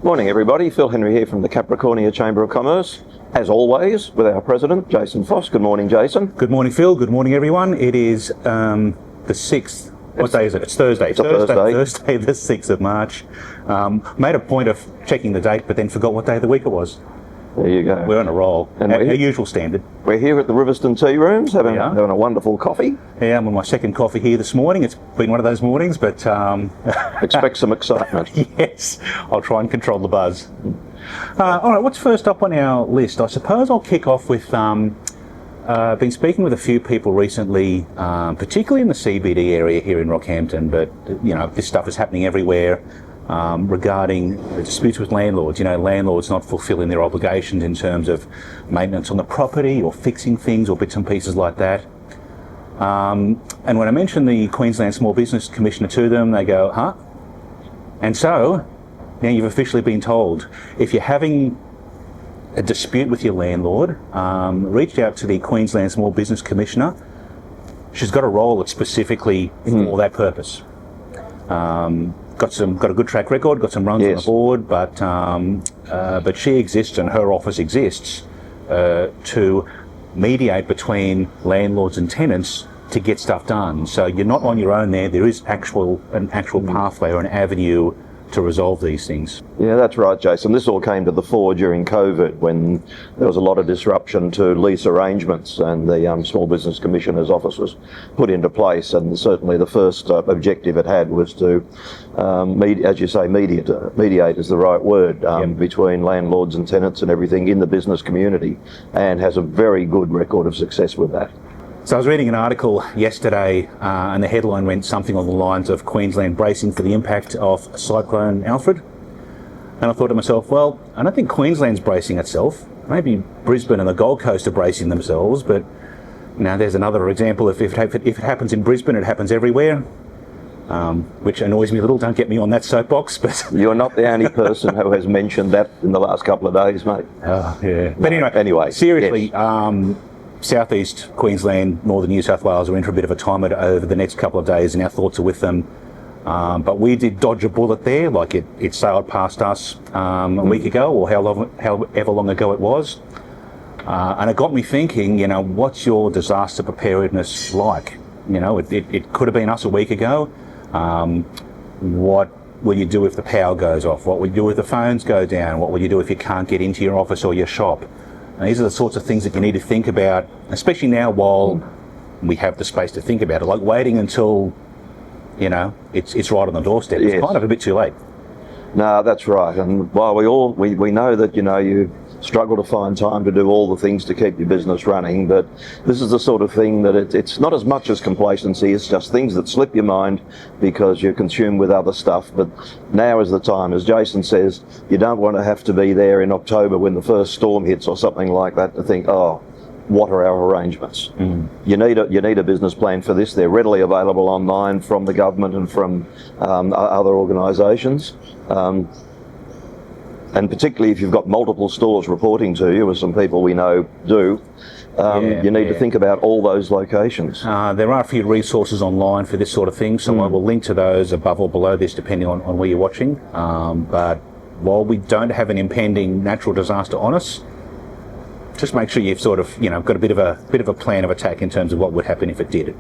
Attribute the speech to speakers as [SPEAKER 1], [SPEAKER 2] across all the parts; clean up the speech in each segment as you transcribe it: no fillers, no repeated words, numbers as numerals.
[SPEAKER 1] Morning everybody, Phil Henry here from the Capricornia Chamber of Commerce, as always with our President Jason Foss. Good morning, Jason.
[SPEAKER 2] Good morning, Phil. Good morning everyone. It is the 6th. What day is it? It's Thursday.
[SPEAKER 1] It's Thursday
[SPEAKER 2] the 6th of March. Made a point of checking the date but then forgot what day of the week it was.
[SPEAKER 1] There you go.
[SPEAKER 2] We're on a roll.
[SPEAKER 1] And
[SPEAKER 2] our usual standard.
[SPEAKER 1] We're here at the Riverston Tea Rooms having a wonderful coffee.
[SPEAKER 2] Yeah, I'm on my second coffee here this morning. It's been one of those mornings, but...
[SPEAKER 1] Expect some excitement.
[SPEAKER 2] Yes, I'll try and control the buzz. All right, what's first up on our list? I suppose I'll kick off with... I've been speaking with a few people recently, particularly in the CBD area here in Rockhampton, but, you know, this stuff is happening everywhere. Regarding the disputes with landlords, landlords not fulfilling their obligations in terms of maintenance on the property or fixing things or bits and pieces like that. And when I mentioned the Queensland Small Business Commissioner to them, they go, huh? And so, now you've officially been told, if you're having a dispute with your landlord, reach out to the Queensland Small Business Commissioner. She's got a role that's specifically for that purpose. Got a good track record, got some runs on the board, but she exists and her office exists to mediate between landlords and tenants to get stuff done. So you're not on your own there. There is an actual pathway or an avenue to resolve these things.
[SPEAKER 1] Yeah, that's right, Jason. This all came to the fore during COVID when there was a lot of disruption to lease arrangements and the Small Business Commissioner's office was put into place, and certainly the first objective it had was to, as you say, mediate is the right word, between landlords and tenants and everything in the business community, and has a very good record of success with that.
[SPEAKER 2] So I was reading an article yesterday and the headline went something along the lines of Queensland bracing for the impact of Cyclone Alfred. And I thought to myself, well, I don't think Queensland's bracing itself. Maybe Brisbane and the Gold Coast are bracing themselves, but now there's another example. If it happens in Brisbane, it happens everywhere, which annoys me a little. Don't get me on that soapbox. But
[SPEAKER 1] you're not the only person who has mentioned that in the last couple of days, mate.
[SPEAKER 2] Yeah. But anyway, seriously, yes. Southeast Queensland, northern New South Wales are in for a bit of a timer over the next couple of days, and our thoughts are with them. But we did dodge a bullet there, like it sailed past us a week ago, or however long ago it was. And it got me thinking, what's your disaster preparedness like? It could have been us a week ago. What will you do if the power goes off? What will you do if the phones go down? What will you do if you can't get into your office or your shop? And these are the sorts of things that you need to think about, especially now while we have the space to think about it, like waiting until, it's right on the doorstep. Yes. It's kind of a bit too late.
[SPEAKER 1] No, that's right. And while we know that, you struggle to find time to do all the things to keep your business running, but this is the sort of thing that it's not as much as complacency, it's just things that slip your mind because you're consumed with other stuff. But now is the time, as Jason says, you don't want to have to be there in October when the first storm hits or something like that to think, oh, what are our arrangements? You need a business plan for this. They're readily available online from the government and from other organisations. And particularly if you've got multiple stores reporting to you, as some people we know do, you need to think about all those locations.
[SPEAKER 2] There are a few resources online for this sort of thing, so I will link to those above or below this, depending on where you're watching. But while we don't have an impending natural disaster on us, just make sure you've sort of, got a bit of a plan of attack in terms of what would happen if it did.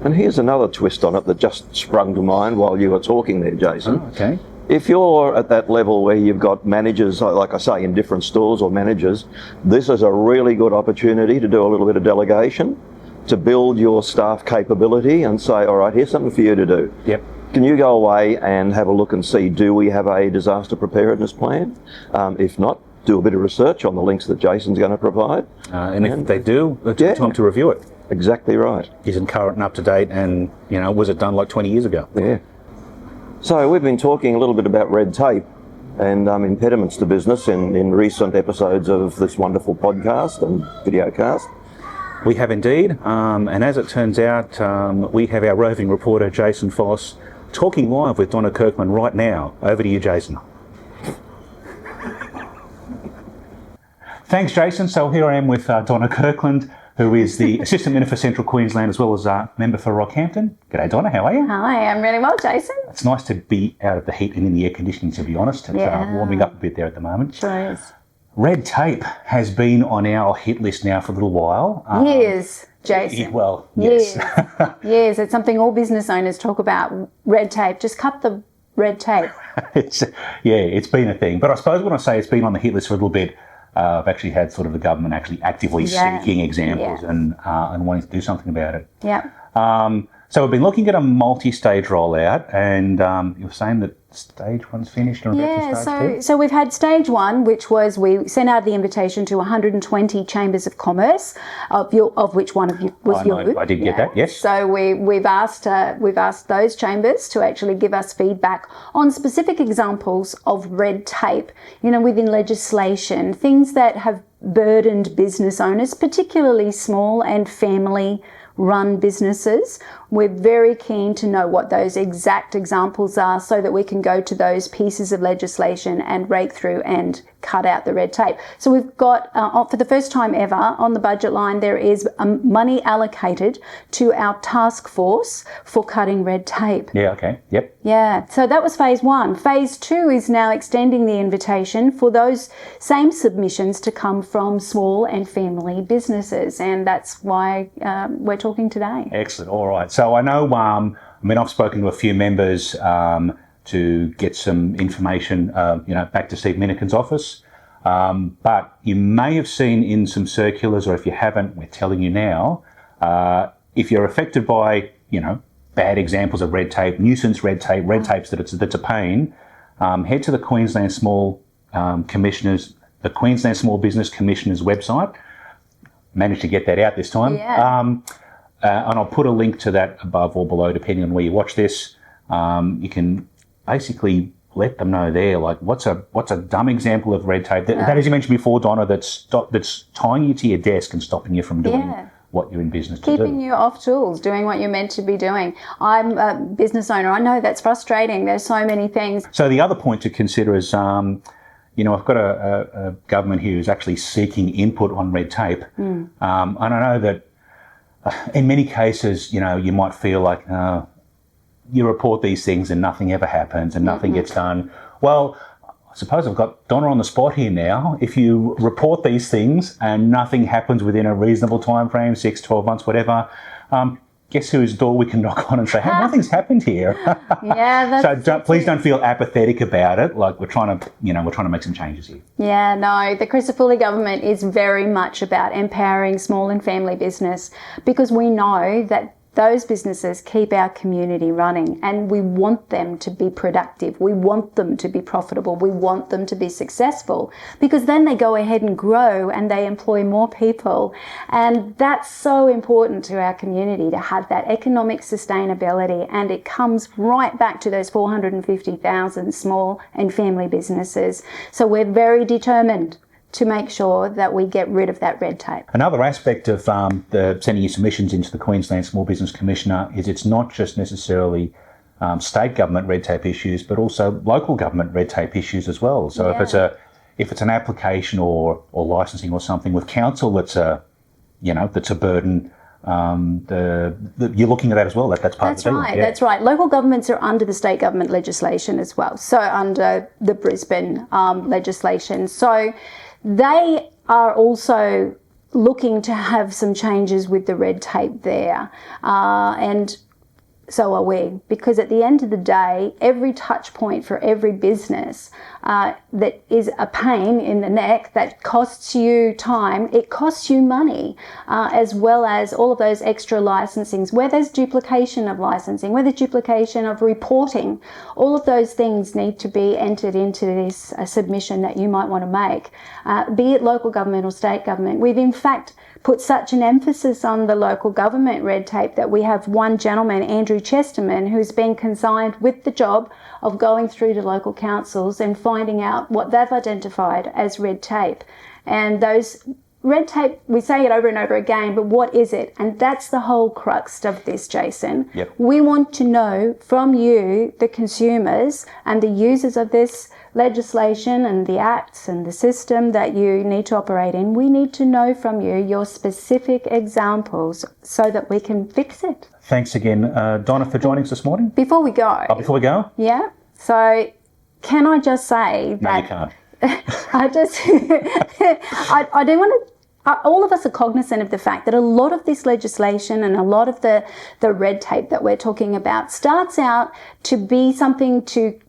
[SPEAKER 1] And here's another twist on it that just sprung to mind while you were talking there, Jason.
[SPEAKER 2] Oh, okay.
[SPEAKER 1] If you're at that level where you've got managers, like I say, in different stores or managers, this is a really good opportunity to do a little bit of delegation, to build your staff capability and say, all right, here's something for you to do.
[SPEAKER 2] Yep.
[SPEAKER 1] Can you go away and have a look and see, do we have a disaster preparedness plan? If not, do a bit of research on the links that Jason's going to provide.
[SPEAKER 2] And if they do, it's time to review it.
[SPEAKER 1] Exactly right.
[SPEAKER 2] Isn't current and up to date, and, was it done like 20 years ago?
[SPEAKER 1] Yeah. So we've been talking a little bit about red tape and impediments to business in recent episodes of this wonderful podcast and videocast.
[SPEAKER 2] We have indeed, and as it turns out, we have our roving reporter Jason Foss talking live with Donna Kirkland right now. Over to you, Jason. Thanks, Jason. So here I am with Donna Kirkland. who is the Assistant Minister for Central Queensland as well as member for Rockhampton. G'day, Donna. How are you?
[SPEAKER 3] Hi, I'm really well, Jason.
[SPEAKER 2] It's nice to be out of the heat and in the air conditioning, to be honest. It's warming up a bit there at the moment.
[SPEAKER 3] Sure is.
[SPEAKER 2] Red tape has been on our hit list now for a little while.
[SPEAKER 3] Years, Jason.
[SPEAKER 2] Well, yes.
[SPEAKER 3] Years. It's something all business owners talk about. Red tape. Just cut the red tape.
[SPEAKER 2] It's been a thing. But I suppose when I say it's been on the hit list for a little bit, I've actually had sort of the government actually actively seeking examples and wanting to do something about it.
[SPEAKER 3] Yeah.
[SPEAKER 2] So we've been looking at a multi-stage rollout, and you were saying that stage one's finished and about to start two?
[SPEAKER 3] So we've had stage one, which was we sent out the invitation to 120 chambers of commerce, of which one of you was you.
[SPEAKER 2] I did get that. Yes.
[SPEAKER 3] So we've asked those chambers to actually give us feedback on specific examples of red tape, within legislation, things that have burdened business owners, particularly small and family run businesses. We're very keen to know what those exact examples are so that we can go to those pieces of legislation and rake through and cut out the red tape. So we've got, for the first time ever, on the budget line, there is money allocated to our task force for cutting red tape.
[SPEAKER 2] Yeah, okay, yep.
[SPEAKER 3] Yeah, so that was phase one. Phase two is now extending the invitation for those same submissions to come from small and family businesses, and that's why we're talking today.
[SPEAKER 2] Excellent, all right. So I know, I've spoken to a few members to get some information, back to Steve Minikin's office. But you may have seen in some circulars, or if you haven't, we're telling you now, if you're affected by, bad examples of red tape, nuisance red tapes that's a pain, head to the Queensland Small Business Commissioner's website. Managed to get that out this time.
[SPEAKER 3] Yeah.
[SPEAKER 2] And I'll put a link to that above or below, depending on where you watch this. You can basically let them know there, like what's a dumb example of red tape that, as you mentioned before, Donna, that's tying you to your desk and stopping you from doing what you're in business to do.
[SPEAKER 3] Keeping you off tools, doing what you're meant to be doing. I'm a business owner. I know that's frustrating. There's so many things.
[SPEAKER 2] So the other point to consider is, I've got a government here who's actually seeking input on red tape. And I know that in many cases, you might feel like you report these things and nothing ever happens and nothing gets done. Well, I suppose I've got Donna on the spot here now. If you report these things and nothing happens within a reasonable time frame, 6, 12 months, whatever, guess whose door we can knock on and say, hey, nothing's happened here. Please don't feel apathetic about it. Like we're trying to make some changes here.
[SPEAKER 3] Yeah, no, the Crisafulli government is very much about empowering small and family business, because we know that those businesses keep our community running, and we want them to be productive. We want them to be profitable. We want them to be successful, because then they go ahead and grow and they employ more people. And that's so important to our community, to have that economic sustainability. And it comes right back to those 450,000 small and family businesses. So we're very determined to make sure that we get rid of that red tape.
[SPEAKER 2] Another aspect of the sending your submissions into the Queensland Small Business Commissioner is it's not just necessarily state government red tape issues, but also local government red tape issues as well. So if it's an application or licensing or something with council that's a burden, you're looking at that as well. That's part of the deal.
[SPEAKER 3] That's right. Local governments are under the state government legislation as well. So under the Brisbane legislation. So they are also looking to have some changes with the red tape there. And so are we, because at the end of the day, every touch point for every business that is a pain in the neck, that costs you time, it costs you money, as well as all of those extra licensings, where there's duplication of licensing, where there's duplication of reporting, all of those things need to be entered into this submission that you might want to make, be it local government or state government. We've in fact put such an emphasis on the local government red tape that we have one gentleman, Andrew Chesterman, who's been consigned with the job of going through to local councils and finding out what they've identified as red tape. And those red tape, we say it over and over again, but what is it? And that's the whole crux of this, Jason.
[SPEAKER 2] Yep.
[SPEAKER 3] We want to know from you, the consumers and the users of this legislation and the acts and the system that you need to operate in. We need to know from you your specific examples so that we can fix it.
[SPEAKER 2] Thanks again, Donna, for joining us this morning.
[SPEAKER 3] Before we go,
[SPEAKER 2] Before we go?
[SPEAKER 3] yeah, so can I just say
[SPEAKER 2] No, you
[SPEAKER 3] that
[SPEAKER 2] can't.
[SPEAKER 3] I just, I do want to, all of us are cognizant of the fact that a lot of this legislation and a lot of the red tape that we're talking about starts out to be something to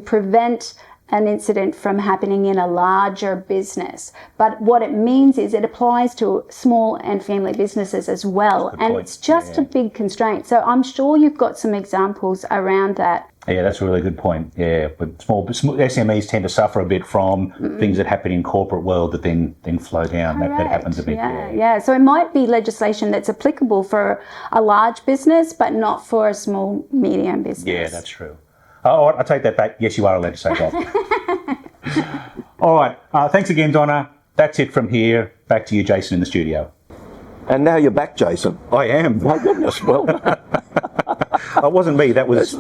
[SPEAKER 3] prevent an incident from happening in a larger business. But what it means is it applies to small and family businesses as well. And
[SPEAKER 2] point.
[SPEAKER 3] it's just a big constraint. So I'm sure you've got some examples around that.
[SPEAKER 2] Yeah, that's a really good point. Yeah, but small SMEs tend to suffer a bit from things that happen in corporate world that then flow down. That happens a bit.
[SPEAKER 3] Yeah. So it might be legislation that's applicable for a large business, but not for a small, medium business.
[SPEAKER 2] Yeah, that's true. Oh, I take that back. Yes, you are allowed to say that. All right. Thanks again, Donna. That's it from here. Back to you, Jason, in the studio.
[SPEAKER 1] And now you're back, Jason.
[SPEAKER 2] I am.
[SPEAKER 1] My goodness, well,
[SPEAKER 2] It wasn't me. That was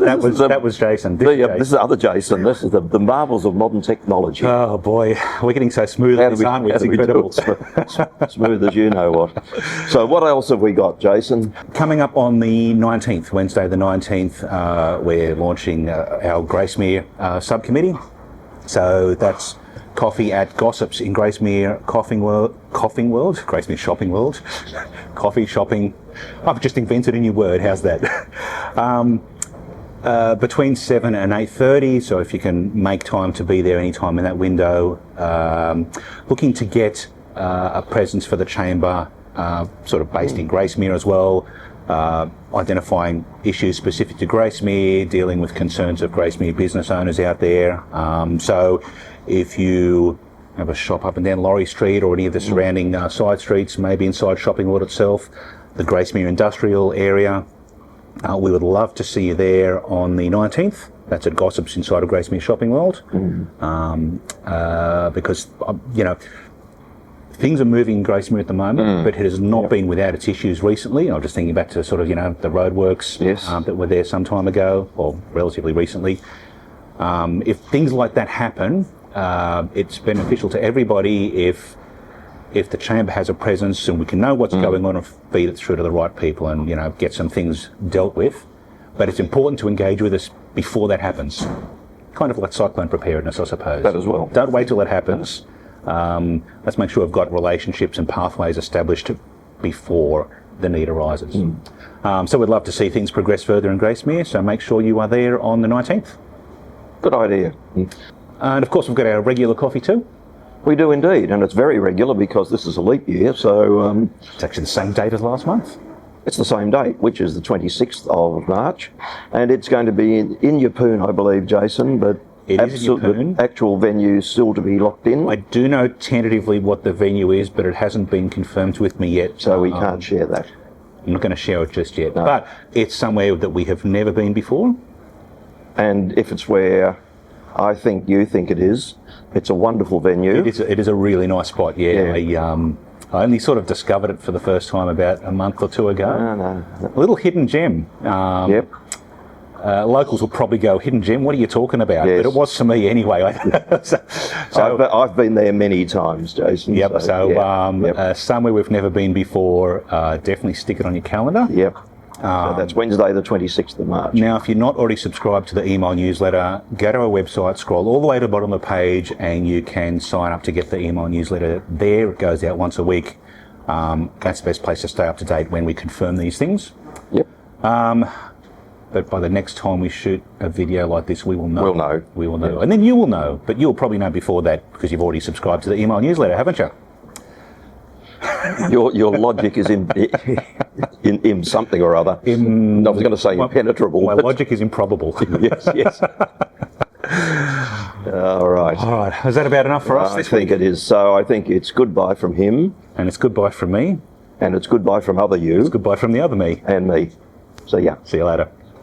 [SPEAKER 2] Jason.
[SPEAKER 1] this is the other Jason. This is the marvels of modern technology.
[SPEAKER 2] Oh boy, we're getting so smooth at this, aren't we? It's incredible.
[SPEAKER 1] Smooth as you know what. So what else have we got, Jason?
[SPEAKER 2] Coming up on the 19th, Wednesday the 19th, we're launching our Gracemere subcommittee. So that's coffee at Gossips in Gracemere Coughing World, Gracemere Shopping World, coffee shopping. I've just invented a new word. How's that? Between 7 and 8:30. So if you can make time to be there any time in that window, looking to get a presence for the chamber, sort of based in Gracemere as well. Identifying issues specific to Gracemere, dealing with concerns of Gracemere business owners out there. So if you have a shop up and down Laurie Street or any of the surrounding side streets, maybe inside Shopping World itself, the Gracemere industrial area, we would love to see you there on the 19th. That's at Gossips inside of Gracemere Shopping World. Because, things are moving in Gracemere at the moment, but it has not been without its issues recently. I'm just thinking back to sort of, the roadworks that were there some time ago, or relatively recently. If things like that happen, it's beneficial to everybody if the chamber has a presence and we can know what's going on and feed it through to the right people and, get some things dealt with. But it's important to engage with us before that happens. Kind of like cyclone preparedness, I suppose.
[SPEAKER 1] That as well.
[SPEAKER 2] Don't wait till it happens. Let's make sure we've got relationships and pathways established before the need arises. So we'd love to see things progress further in Gracemere, so make sure you are there on the 19th.
[SPEAKER 1] Good idea.
[SPEAKER 2] And of course we've got our regular coffee too.
[SPEAKER 1] We do indeed, and it's very regular because this is a leap year, so
[SPEAKER 2] It's actually the same date as last month.
[SPEAKER 1] it's the same date, which is the 26th of March, and it's going to be in Yeppoon, I believe, Jason, but
[SPEAKER 2] It is in Yeppoon.
[SPEAKER 1] the actual venue still to be locked in,
[SPEAKER 2] I do know tentatively what the venue is, but it hasn't been confirmed with me yet.
[SPEAKER 1] so we can't share that.
[SPEAKER 2] I'm not going to share it just yet. But it's somewhere that we have never been before.
[SPEAKER 1] And if it's where I think you think it is, it's a wonderful venue.
[SPEAKER 2] It is a really nice spot, yeah. I only sort of discovered it for the first time about a month or two ago.
[SPEAKER 1] No.
[SPEAKER 2] A little hidden gem.
[SPEAKER 1] Yep.
[SPEAKER 2] Locals will probably go, hidden gem, what are you talking about?
[SPEAKER 1] Yes.
[SPEAKER 2] But it was for me anyway.
[SPEAKER 1] I've been there many times, Jason.
[SPEAKER 2] Yep,
[SPEAKER 1] Yep.
[SPEAKER 2] somewhere we've never been before, definitely stick it on your calendar.
[SPEAKER 1] Yep. So that's Wednesday the 26th of March.
[SPEAKER 2] Now, if you're not already subscribed to the email newsletter, go to our website, scroll all the way to the bottom of the page, and you can sign up to get the email newsletter there. It goes out once a week. That's the best place to stay up to date when we confirm these things.
[SPEAKER 1] Yep.
[SPEAKER 2] But by the next time we shoot a video like this, we will know.
[SPEAKER 1] We'll know.
[SPEAKER 2] We will know.
[SPEAKER 1] Yes.
[SPEAKER 2] And then you will know, but you'll probably know before that because you've already subscribed to the email newsletter, haven't you?
[SPEAKER 1] Your logic is in something or other. I was going to say impenetrable.
[SPEAKER 2] My
[SPEAKER 1] but-
[SPEAKER 2] logic is improbable.
[SPEAKER 1] Yes. All right.
[SPEAKER 2] All right. Is that about enough for us
[SPEAKER 1] I
[SPEAKER 2] this
[SPEAKER 1] think
[SPEAKER 2] week?
[SPEAKER 1] it is. So I think it's goodbye from him,
[SPEAKER 2] And it's goodbye from me.
[SPEAKER 1] and it's goodbye from other you
[SPEAKER 2] It's goodbye from the other me.
[SPEAKER 1] and me. So yeah.
[SPEAKER 2] See you later.